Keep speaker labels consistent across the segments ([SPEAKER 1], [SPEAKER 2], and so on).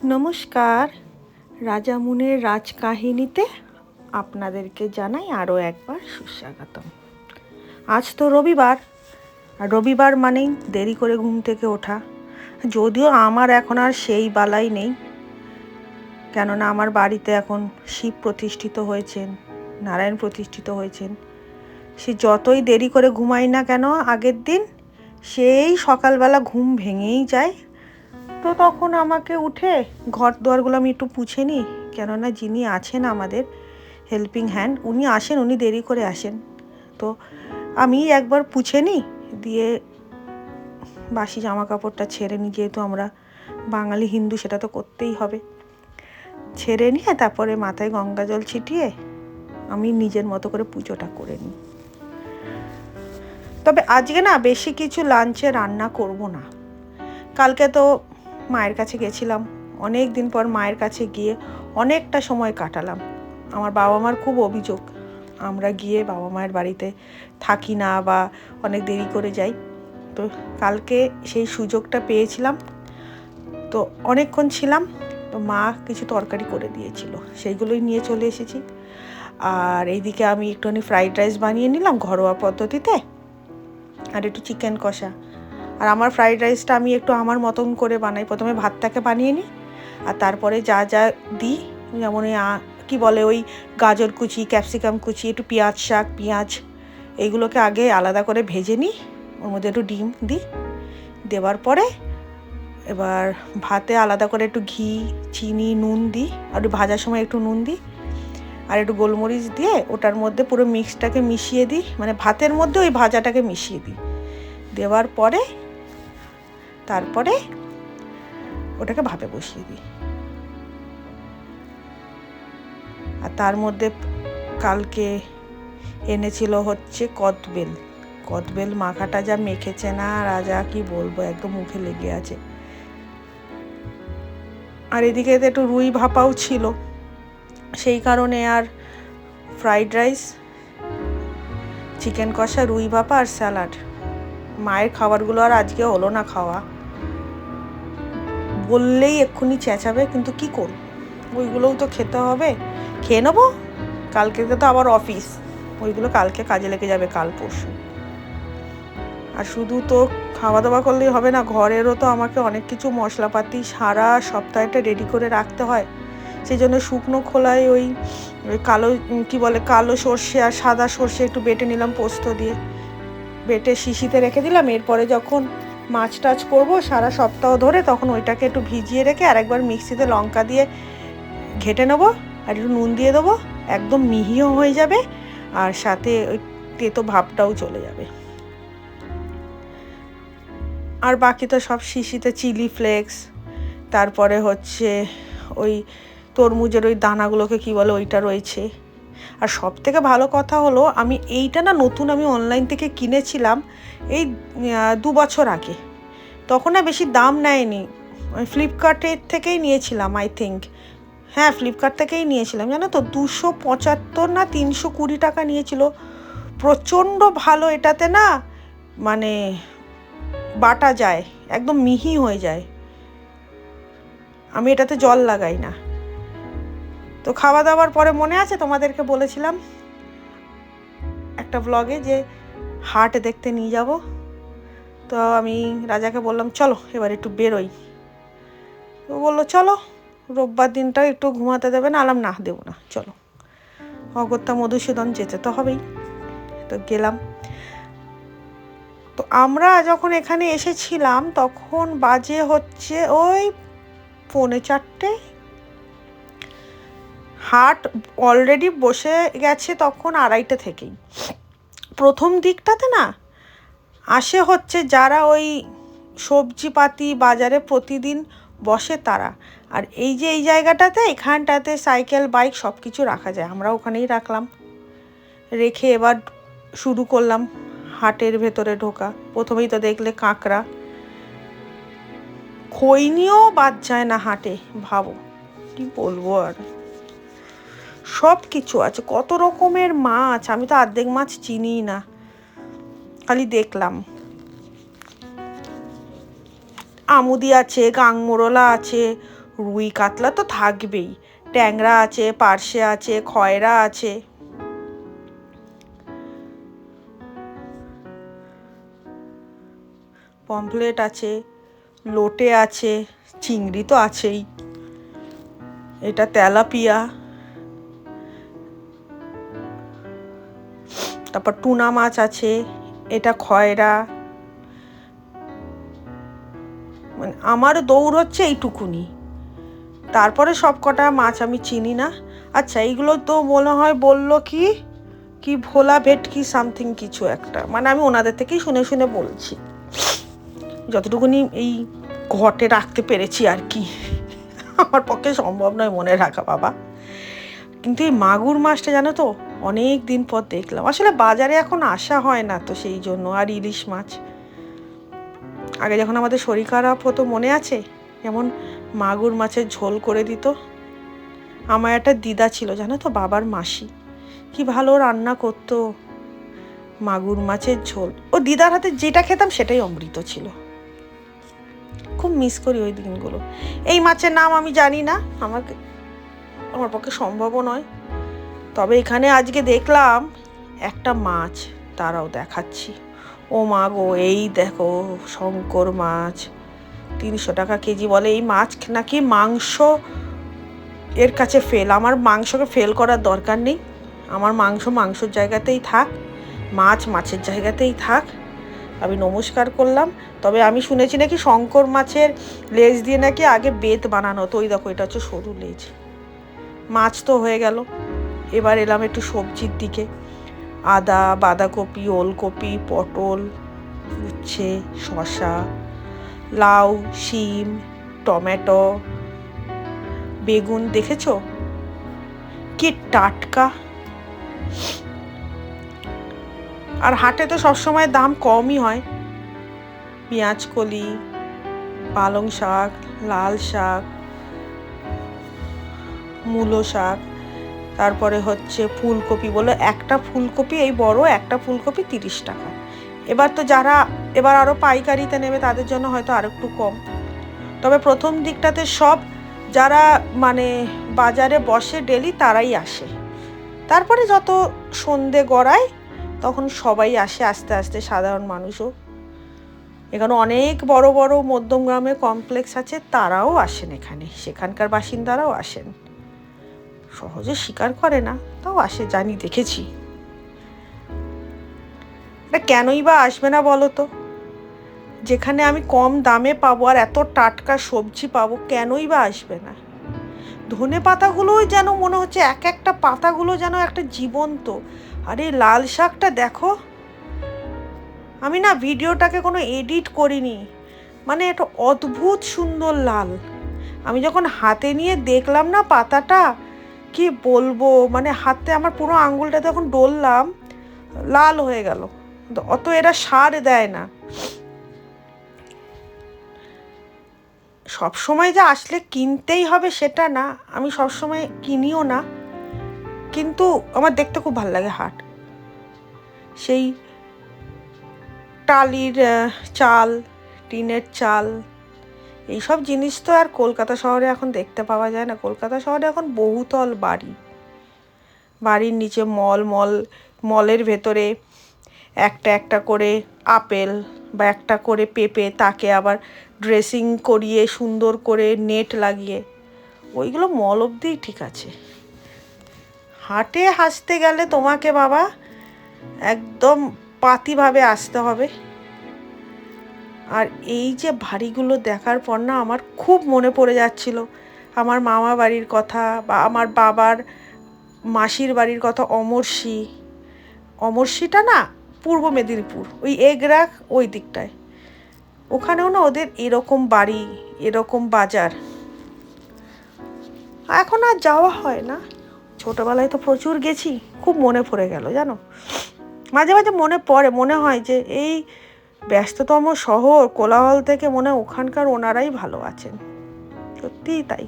[SPEAKER 1] নমস্কার, রাজামুনের রাজকাহিনীতে আপনাদেরকে জানাই আরও একবার সুস্বাগতম। আজ তো রবিবার, আর রবিবার মানেই দেরি করে ঘুম থেকে ওঠা। যদিও আমার এখন আর সেই বালাই নেই, কেননা আমার বাড়িতে এখন শিব প্রতিষ্ঠিত হয়েছেন, নারায়ণ প্রতিষ্ঠিত হয়েছেন। সে যতই দেরি করে ঘুমাই না কেন আগের দিন, সেই সকালবেলা ঘুম ভেঙেই যায়। তো তখন আমাকে উঠে ঘর দুয়ারগুলো আমি একটু পুছে নিই, কেননা যিনি আছেন আমাদের হেল্পিং হ্যান্ড, উনি আসেন, উনি দেরি করে আসেন। তো আমি একবার পুছে নিই, দিয়ে বাসি জামা কাপড়টা ছেড়ে নিই, যেহেতু আমরা বাঙালি হিন্দু, সেটা তো করতেই হবে। ছেড়ে নিয়ে তারপরে মাথায় গঙ্গা জল ছিটিয়ে আমি নিজের মতো করে পুজোটা করে নিই। তবে আজকে না বেশি কিছু লাঞ্চে রান্না করব না। কালকে তো মায়ের কাছে গেছিলাম, অনেক দিন পর মায়ের কাছে গিয়ে অনেকটা সময় কাটালাম। আমার বাবা মার খুব অভিযোগ, আমরা গিয়ে বাবা মায়ের বাড়িতে থাকি না বা অনেক দেরি করে যাই। তো কালকে সেই সুযোগটা পেয়েছিলাম, তো অনেকক্ষণ ছিলাম। তো মা কিছু তরকারি করে দিয়েছিল, সেইগুলোই নিয়ে চলে এসেছি। আর এইদিকে আমি একটুখানি ফ্রাইড রাইস বানিয়ে নিলাম ঘরোয়া পদ্ধতিতে, আর একটু চিকেন কষা। আর আমার ফ্রাইড রাইসটা আমি একটু আমার মতন করে বানাই। প্রথমে ভাতটাকে বানিয়ে নিই, আর তারপরে যা যা দিই, যেমন কী বলে ওই গাজর কুচি, ক্যাপসিকাম কুচি, একটু পেঁয়াজ এইগুলোকে আগে আলাদা করে ভেজে নিই, ওর মধ্যে একটু ডিম দিই। দেওয়ার পরে এবার ভাতে আলাদা করে একটু ঘি, চিনি, নুন দিই, আর একটু ভাজার সময় একটু নুন দিই, আর একটু গোলমরিচ দিয়ে ওটার মধ্যে পুরো মিক্সটাকে মিশিয়ে দিই, মানে ভাতের মধ্যে ওই ভাজাটাকে মিশিয়ে দিই। দেওয়ার পরে তারপরে ওটাকে ভাপে বসিয়ে দিই। আর তার মধ্যে কালকে এনেছিল হচ্ছে কদবেল মাখাটা যা মেখেছে না রাজা, কি বলবো, একদম মুখে লেগে আছে। আর এদিকে একটু রুই ভাপাও ছিল, সেই কারণে আর ফ্রাইড রাইস, চিকেন কষা, রুই ভাপা আর স্যালাড। মায়ের খাবারগুলো আর আজকে হলো না খাওয়া, বললেই এক্ষুনি চেঁচাবে, কিন্তু কি করব, ওইগুলোও তো খেতে হবে, খেয়ে নেবো। কালকে তো আবার অফিস, ওইগুলো কালকে কাজে লেগে যাবে, কাল পরশু। আর শুধু তো খাওয়া দাওয়া করলেই হবে না, ঘরেরও তো আমাকে অনেক কিছু মশলাপাতি সারা সপ্তাহটা রেডি করে রাখতে হয়। সেই জন্য শুকনো খোলায় ওই কালো সর্ষে আর সাদা সর্ষে একটু বেটে নিলাম পোস্ত দিয়ে, বেটে শিশিতে রেখে দিলাম। এরপরে যখন মাছ টাছ করবো সারা সপ্তাহ ধরে, তখন ওইটাকে একটু ভিজিয়ে রেখে আরেকবার মিক্সিতে লঙ্কা দিয়ে ঘেটে নেবো, আর একটু নুন দিয়ে দেবো, একদম মিহিও হয়ে যাবে, আর সাথে ওই তেতো ভাবটাও চলে যাবে। আর বাকি তো সব শিশিতে চিলি ফ্লেক্স, তারপরে হচ্ছে ওই তরমুজের ওই দানাগুলোকে কি বলে, ওইটা রয়েছে। আর সব থেকে ভালো কথা হলো, আমি এইটা না নতুন আমি অনলাইন থেকে কিনেছিলাম এই 2 বছর আগে। তখন না বেশি দাম নেয়নি, ফ্লিপকার্টের থেকেই নিয়েছিলাম, আই থিঙ্ক। হ্যাঁ, ফ্লিপকার্ট থেকেই নিয়েছিলাম, জানো তো, 275 না 320 টাকা নিয়েছিল। প্রচণ্ড ভালো, এটাতে না মানে বাটা যায়, একদম মিহি হয়ে যায়। আমি এটাতে জল লাগাই না। তো খাওয়া দাওয়ার পরে মনে আছে তোমাদেরকে বলেছিলাম একটা ব্লগে যে হাট দেখতে নিয়ে যাব। তো আমি রাজাকে বললাম চলো এবার একটু বেরোই। তো বললো চলো, রোববার দিনটা একটু ঘুমাতে দেবে না? আলাম না, দেবো না, চলো। অগত্যা মধুসূদন, যেতে তো হবেই। তো গেলাম। তো আমরা যখন এখানে এসেছিলাম তখন বাজে হচ্ছে ওই 3:45। হাট অলরেডি বসে গেছে তখন 2:30 থেকেই। প্রথম দিকটাতে না আসে হচ্ছে যারা ওই সবজিপাতি বাজারে প্রতিদিন বসে তারা। আর এই যে এই জায়গাটাতে, এখানটাতে সাইকেল বাইক সব কিছু রাখা যায়, আমরা ওখানেই রাখলাম। রেখে এবার শুরু করলাম হাটের ভেতরে ঢোকা। প্রথমেই তো দেখলে কাঁকড়া, খৈনিও বাদ যায় না হাটে, ভাবো কি বলবো। আর সব কিছু আছে, কত রকমের মাছ, আমি তো অর্ধেক মাছ চিনি না, খালি দেখলাম। আমুদি আছে, গাংমোরলা আছে, রুই কাতলা তো থাকবেই, ট্যাংরা আছে, পার্শে আছে, খয়রা আছে, পমফ্লেট আছে, লোটে আছে, চিংড়ি তো আছেই, এটা তেলাপিয়া, তারপর টুনা মাছ আছে, এটা খয়রা। মানে আমার দৌড় হচ্ছে এইটুকুনি, তারপরে সব কটা মাছ আমি চিনি না। আচ্ছা এইগুলো তো মনে হয় বললো কি কি ভোলা ভেটকি সামথিং কিছু একটা, মানে আমি ওনাদের থেকেই শুনে শুনে বলছি, যতটুকুনি এই ঘটে রাখতে পেরেছি আর কি। আমার পক্ষে সম্ভব নয় মনে রাখা বাবা। কিন্তু এই মাগুর মাছটা জানো তো অনেক দিন পর দেখলাম, আসলে বাজারে এখন আসা হয় না তো সেই জন্য। আর ইলিশ মাছ, আগে যখন আমাদের শরীর খারাপ হতো মনে আছে, যেমন মাগুর মাছের ঝোল করে দিত। আমার একটা দিদা ছিল জানো তো, বাবার মাসি, কি ভালো রান্না করতো মাগুর মাছের ঝোল। ও দিদার হাতে যেটা খেতাম সেটাই অমৃত ছিল। খুব মিস করি ওই দিনগুলো। এই মাছের নাম আমি জানি না, আমার পক্ষে সম্ভবও নয়। তবে এখানে আজকে দেখলাম একটা মাছ, তারাও দেখাচ্ছি। ও মা গো, এই দেখো শঙ্কর মাছ, 300 টাকা কেজি বলে। এই মাছ নাকি মাংস এর কাছে ফেল। আমার মাংসকে ফেল করার দরকার নেই, আমার মাংস মাংসর জায়গাতেই থাক, মাছ মাছের জায়গাতেই থাক। আমি নমস্কার করলাম। তবে আমি শুনেছি নাকি শঙ্কর মাছের লেজ দিয়ে নাকি আগে বেত বানানো হতো। ওই দেখো এটা হচ্ছে সরু লেজ। মাছ তো হয়ে গেল, এবার এলাম একটু সবজির দিকে। আদা, বাঁধাকপি, ওলকপি, পটল, উচ্ছে, শসা, লাউ, শিম, টমেটো, বেগুন দেখেছো কি টাটকা। আর হাটে তো সবসময় দাম কমই হয়। পেঁয়াজ কলি, পালং শাক, লাল শাক, মূলো শাক, তারপরে হচ্ছে ফুলকপি। বলো একটা ফুলকপি, এই বড় একটা ফুলকপি 30 টাকা। এবার তো যারা এবার আরও পাইকারিতে নেবে তাদের জন্য হয়তো আর একটু কম। তবে প্রথম দিকটাতে সব যারা মানে বাজারে বসে ডেলি তারাই আসে। তারপরে যত সন্ধে গড়ায় তখন সবাই আসে আস্তে আস্তে, সাধারণ মানুষও। এখানে অনেক বড় বড় মধ্যম গ্রামে কমপ্লেক্স আছে, তারাও আসেন এখানে, সেখানকার বাসিন্দারাও আসেন। সহজে স্বীকার করে না, তাও আসে, জানি, দেখেছি। কেনই বা আসবে না বলো তো? যেখানে আমি কম দামে পাবো আর এত টাটকা সবজি পাবো, কেনই বা আসবে না? ধনে পাতাগুলোই যেন মনে হচ্ছে এক একটা পাতাগুলো যেন একটা জীবন্ত। আরে লাল শাকটা দেখো, আমি না ভিডিওটাকে কোনো এডিট করিনি, মানে একটা অদ্ভুত সুন্দর লাল। আমি যখন হাতে নিয়ে দেখলাম না পাতাটা, কি বলবো, মানে হাতে আমার পুরো আঙ্গুলটা যখন ডললাম লাল হয়ে গেল। অত এরা সার দেয় না। সবসময় যে আসলে কিনতেই হবে সেটা না, আমি সবসময় কিনিও না, কিন্তু আমার দেখতে খুব ভালো লাগে হাট। সেই টালির চাল, টিনের চাল, এইসব জিনিস তো আর কলকাতা শহরে এখন দেখতে পাওয়া যায় না। কলকাতা শহরে এখন বহুতল বাড়ি, বাড়ির নিচে মল, মলের ভেতরে একটা একটা করে আপেল বা একটা করে পেঁপে, তাকে আবার ড্রেসিং করিয়ে সুন্দর করে নেট লাগিয়ে, ওইগুলো মল অবধিই ঠিক আছে। হাটে হাসতে গেলে তোমাকে বাবা একদম পাতিভাবে আসতে হবে। আর এই যে ভারীগুলো দেখার পর না আমার খুব মনে পড়ে যাচ্ছিল আমার মামা বাড়ির কথা, বা আমার বাবার মাসির বাড়ির কথা। অমরশিটা না পূর্ব মেদিনীপুর, ওই এগরাক ওই দিকটায়, ওখানেও না ওদের এরকম বাড়ি, এরকম বাজার। এখন আর যাওয়া হয় না, ছোটোবেলায় তো প্রচুর গেছি। খুব মনে পড়ে গেল জানো, মাঝে মাঝে মনে হয় যে এই ব্যস্ততম শহর কোলাহল থেকে মনে হয় ওখানকার ওনারাই ভালো আছেন। সত্যিই তাই।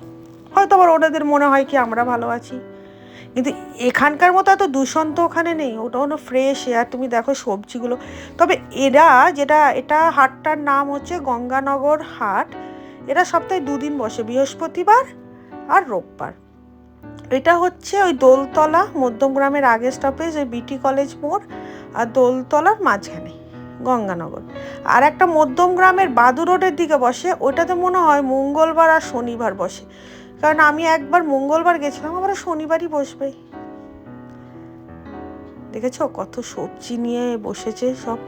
[SPEAKER 1] হয়তো আবার ওনাদের মনে হয় কি আমরা ভালো আছি, কিন্তু এখানকার মতো এত দূষণ তো ওখানে নেই। ওটা হলো ফ্রেশ এয়ার। তুমি দেখো সবজিগুলো। তবে এটা হাটটার নাম হচ্ছে গঙ্গানগর হাট। এরা সপ্তাহে 2 দিন বসে, বৃহস্পতিবার আর রোববার। এটা হচ্ছে ওই দোলতলা, মধ্যমগ্রামের আগের স্টপেজ ওই বিটি কলেজ মোড়, আর দোলতলার মাঝখানে গঙ্গানগর। আর একটা মধ্যমগ্রামের বাদু রোডের দিকে বসে, ওটাতে মনে হয় মঙ্গলবার আর শনিবার বসে, কারণ আমি একবার মঙ্গলবার গেছিলাম, আবার শনিবারই বসবে। দেখেছো কত সবজি নিয়ে বসেছে সব,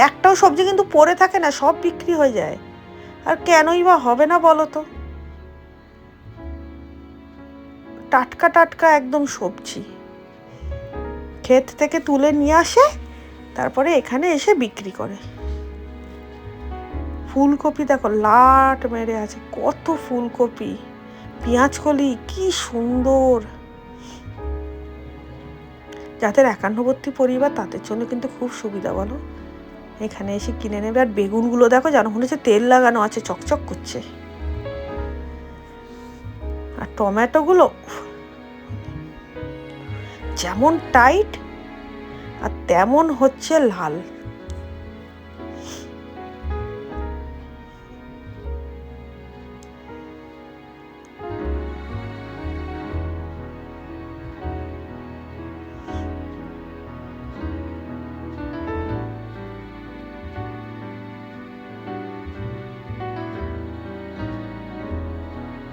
[SPEAKER 1] একটাও সবজি কিন্তু পড়ে থাকে না, সব বিক্রি হয়ে যায়। আর কেনই বা হবে না বলো তো, টাটকা টাটকা একদম সবজি ক্ষেত থেকে তুলে নিয়ে আসে, তারপরে এখানে এসে বিক্রি করে। ফুলকপি দেখো লাট মেরে আছে, কত ফুলকপি, পেঁয়াজকলি কি সুন্দর। যাদের একান্নবর্তী পরিবার তাদের জন্য কিন্তু খুব সুবিধা বলো, এখানে এসে কিনে নেবে। আর বেগুনগুলো দেখো যেন মনে হচ্ছে তেল লাগানো আছে, চকচক করছে। আর টমেটোগুলো যেমন টাইট আর তেমন হচ্ছে লাল।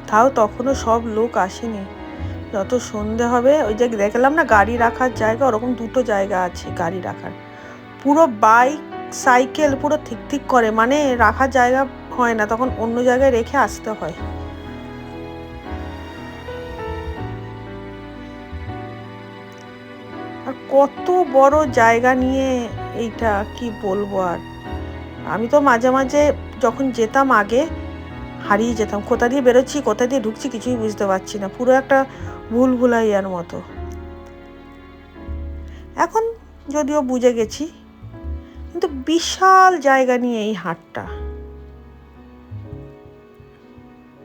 [SPEAKER 1] তাও তখনও সব লোক আসেনি, যত সন্ধে হবে। ওই যে দেখলাম না গাড়ি রাখার জায়গা, ওরকম 2টো জায়গা আছে গাড়ি রাখার, পুরো বাইক সাইকেল পুরো ঠিক ঠিক করে, মানে রাখার জায়গা হয় না, তখন অন্য জায়গায় রেখে আসতে হয়। আর কত বড় জায়গা নিয়ে এইটা, কি বলবো আর। আমি তো মাঝে মাঝে যখন যেতাম আগে হারিয়ে যেতাম, কোথা দিয়ে বেরোচ্ছি কোথা দিয়ে ঢুকছি কিছুই বুঝতে পারছি না, পুরো একটা ভুলভুলাইয়ার মতো। এখন যদিও বুঝে গেছি, কিন্তু বিশাল জায়গা নিয়ে এই হাটটা।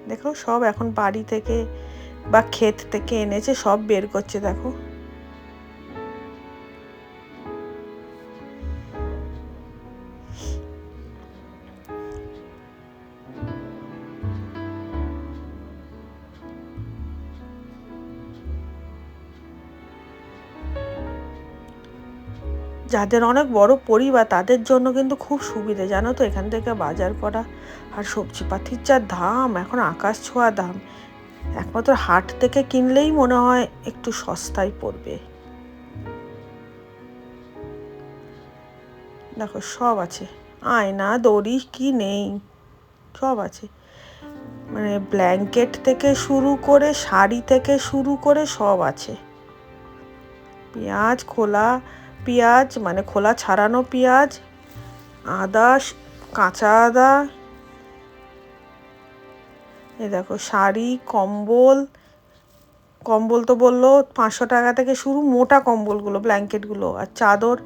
[SPEAKER 1] দেখো সব এখন বাড়ি থেকে বা ক্ষেত থেকে এনেছে, সব বের করছে দেখো। যাদের অনেক বড় পরিবার তাদের জন্য কিন্তু খুব সুবিধে জানো তো, এখান থেকে বাজার করা। আর সবজিপাতির যা দাম এখন, আকাশ ছোঁয়া দাম, একমাত্র হাট থেকে কিনলেই মনে হয় একটু সস্তায় পড়বে। দেখো সব আছে, আয়না দড়ি কি নেই সব আছে, মানে ব্ল্যাঙ্কেট থেকে শুরু করে শাড়ি থেকে শুরু করে সব আছে। পেঁয়াজ খোলা, পেঁয়াজ মানে খোলা ছাড়ানো পেঁয়াজ, আদা, কাঁচা আদা, এই দেখো শাড়ি, কম্বল। কম্বল তো বললো 500 টাকা থেকে শুরু, মোটা কম্বলগুলো ব্ল্যাঙ্কেটগুলো, আর চাদর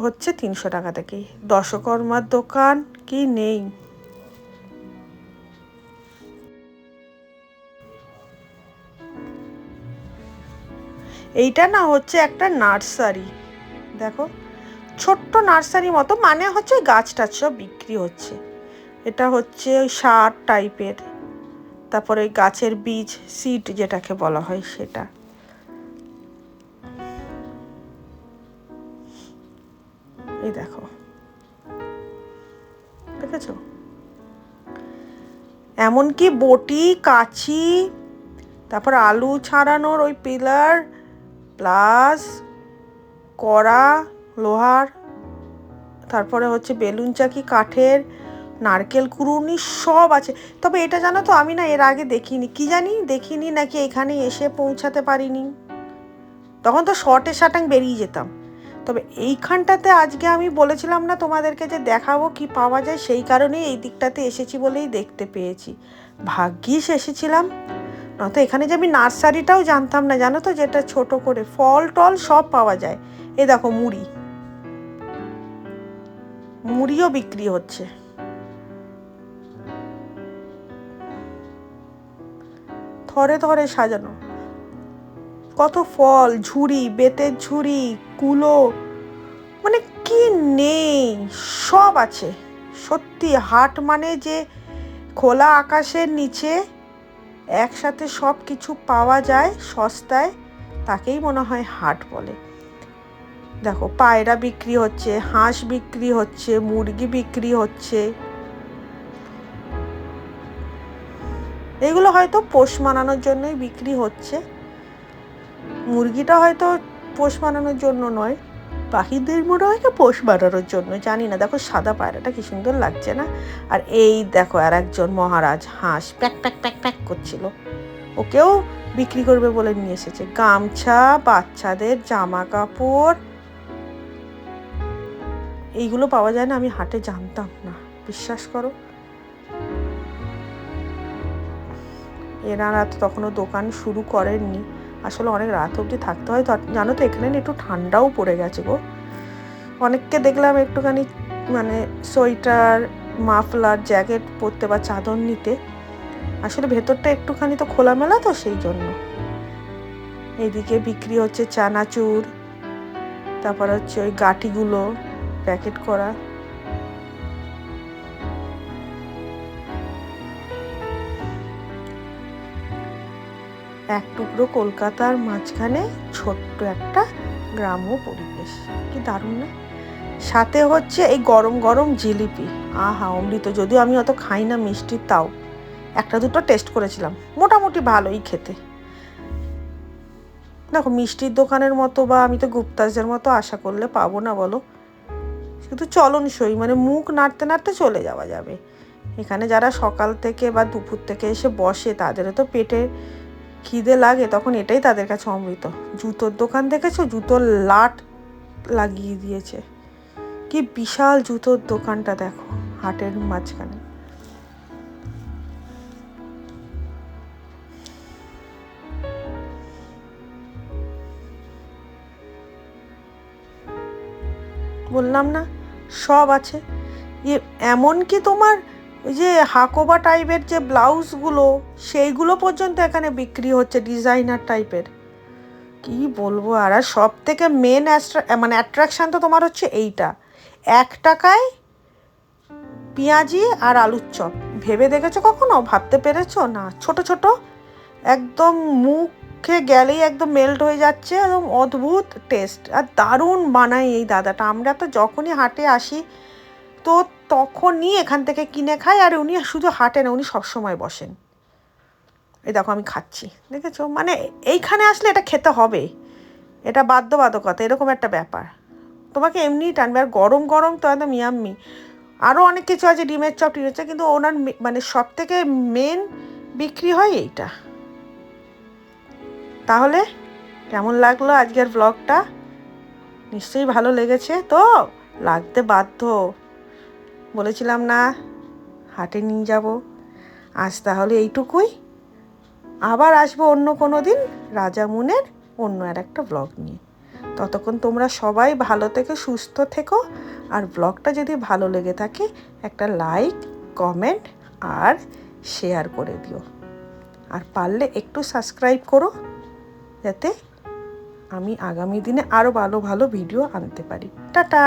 [SPEAKER 1] হচ্ছে 300 টাকা থেকে। দশকর্মার দোকান কি নেই। এইটা না হচ্ছে একটা নার্সারি, দেখো ছোট্ট নার্সারি মতো, মানে হচ্ছে গাছ টাছ সব বিক্রি হচ্ছে। এটা হচ্ছে ওই সার টাইপের, তারপরে ওই গাছের বীজ সিড যেটাকে বলা হয় সেটা। এই দেখো দেখেছো, এমনকি বটি, কাঁচি, তারপর আলু ছাড়ানোর ওই পিলার, প্লাস কড়া লোহার, তারপরে হচ্ছে বেলুন চাকি কাঠের, নারকেল কুড়ুনি সব আছে। তবে এটা জানো তো, আমি না এর আগে দেখিনি, কি জানি দেখিনি নাকি এখানে এসে পৌঁছাতে পারিনি, তখন তো শর্টে শাটাং বেরিয়ে যেতাম। তবে এইখানটাতে আজকে আমি বলেছিলাম না তোমাদেরকে যে দেখাবো কি পাওয়া যায়, সেই কারণেই এই দিকটাতে এসেছি বলেই দেখতে পেয়েছি, ভাগ্যিস এসেছিলাম। নয়তো এখানে যে আমি নার্সারিটাও জানতাম না জানো তো, যেটা ছোট করে ফল টল সব পাওয়া যায়। এই দেখো মুড়ি, মুড়িও বিক্রি হচ্ছে, থরে থরে সাজানো, কত ফল, ঝুড়ি, বেতের ঝুড়ি, কুলো, মানে কি নেই সব আছে। সত্যি হাট মানে যে খোলা আকাশের নিচে একসাথে সব কিছু পাওয়া যায় সস্তায়, তাকেই মনে হয় হাট বলে। দেখো পায়রা বিক্রি হচ্ছে, হাঁস বিক্রি হচ্ছে, মুরগি বিক্রি হচ্ছে। এগুলো হয়তো পোষ মানানোর জন্যই বিক্রি হচ্ছে। মুরগিটা হয়তো পোষ মানানোর জন্য নয়, পাখিদের মনে হয় পোষ মানানোর জন্য, জানি না। দেখো সাদা পায়রাটা কি সুন্দর লাগছে না? আর এই দেখো আর একজন মহারাজ হাঁস প্যাক প্যাক প্যাক প্যাক করছিল, ওকেও বিক্রি করবে বলে নিয়ে এসেছে। গামছা, বাচ্চাদের জামা কাপড়, এইগুলো পাওয়া যায় না, আমি হাটে জানতাম না, বিশ্বাস করো। এনারা তো তখনও দোকান শুরু করেননি, আসলে অনেক রাত অবধি থাকতে হয় তো। জানো তো এখানে একটু ঠান্ডাও পড়ে গেছে গো। অনেককে দেখলাম একটুখানি মানে সোয়েটার, মাফলার, জ্যাকেট পরতে বা চাদর নিতে, আসলে ভেতরটা একটুখানি তো খোলামেলা তো সেই জন্য। এইদিকে বিক্রি হচ্ছে চানাচুর, তারপর হচ্ছে ওই গাঁটিগুলো প্যাকেট করা। এক টুকরো কলকাতার মাঝখানে ছোট্ট একটা গ্রাম্য পরিবেশ, কি দারুণ না? সাথে হচ্ছে এই গরম গরম জিলিপি, আহা অমৃত। যদিও আমি অত খাই না মিষ্টি, তাও একটা দুটো টেস্ট করেছিলাম, মোটামুটি ভালোই খেতে। দেখো মিষ্টির দোকানের মতো বা আমি তো গুপ্তাসের মতো আশা করলে পাবো না বলো, কিন্তু চলনসই, মানে মুখ নাড়তে নাড়তে চলে যাওয়া যাবে। এখানে যারা সকাল থেকে বা দুপুর থেকে এসে বসে তাদেরও তো পেটে খিদে লাগে, তখন এটাই তাদের কাছে অমৃত। জুতোর দোকান দেখেছো, জুতোর লাট লাগিয়ে দিয়েছে, কি বিশাল জুতোর দোকানটা দেখো হাটের মাঝখানে। বললাম না সব আছে। এমনকি তোমার ওই যে হাকোবা টাইপের যে ব্লাউজগুলো, সেইগুলো পর্যন্ত এখানে বিক্রি হচ্ছে, ডিজাইনার টাইপের। কি বলবো। আর সব থেকে মেন মানে অ্যাট্রাকশান তো তোমার হচ্ছে এইটা, 1 টাকায় পেঁয়াজি আর আলুর চপ। ভেবে দেখেছো কখনো? ভাবতে পেরেছো না? ছোট ছোট, একদম মুখে গেলেই একদম মেল্ট হয়ে যাচ্ছে, একদম অদ্ভুত টেস্ট, আর দারুণ বানায় এই দাদাটা। আমরা তো যখনই হাটে আসি তো তখনই এখান থেকে কিনে খাই, আর উনি শুধু হাটে না, উনি সবসময় বসেন। এই দেখো আমি খাচ্ছি, দেখেছো? মানে এইখানে আসলে এটা খেতে হবে, এটা বাধ্যবাধকতা, এরকম একটা ব্যাপার। তোমাকে এমনিই টানবে, আর গরম গরম তো একদম ইয়াম্মি। আরও অনেক কিছু আছে, ডিমের চপ টিমের চপ, কিন্তু ওনার মানে সব থেকে মেন বিক্রি হয় এইটা। তাহলে কেমন লাগলো আজকের ব্লগটা? নিশ্চয়ই ভালো লেগেছে তো, লাগতে বাধ্য। বলেছিলাম না হাটে নিয়ে যাব। আজ তাহলে এইটুকুই, আবার আসবো অন্য কোনো দিন রাজামুনের অন্য আর একটা ব্লগ নিয়ে। ততক্ষণ তোমরা সবাই ভালো থেকো, সুস্থ থেকো। আর ব্লগটা যদি ভালো লেগে থাকে একটা লাইক, কমেন্ট আর শেয়ার করে দিও। আর পারলে একটু সাবস্ক্রাইব করো, যাতে আমি আগামী দিনে আরও ভালো ভালো ভিডিও আনতে পারি। টাটা।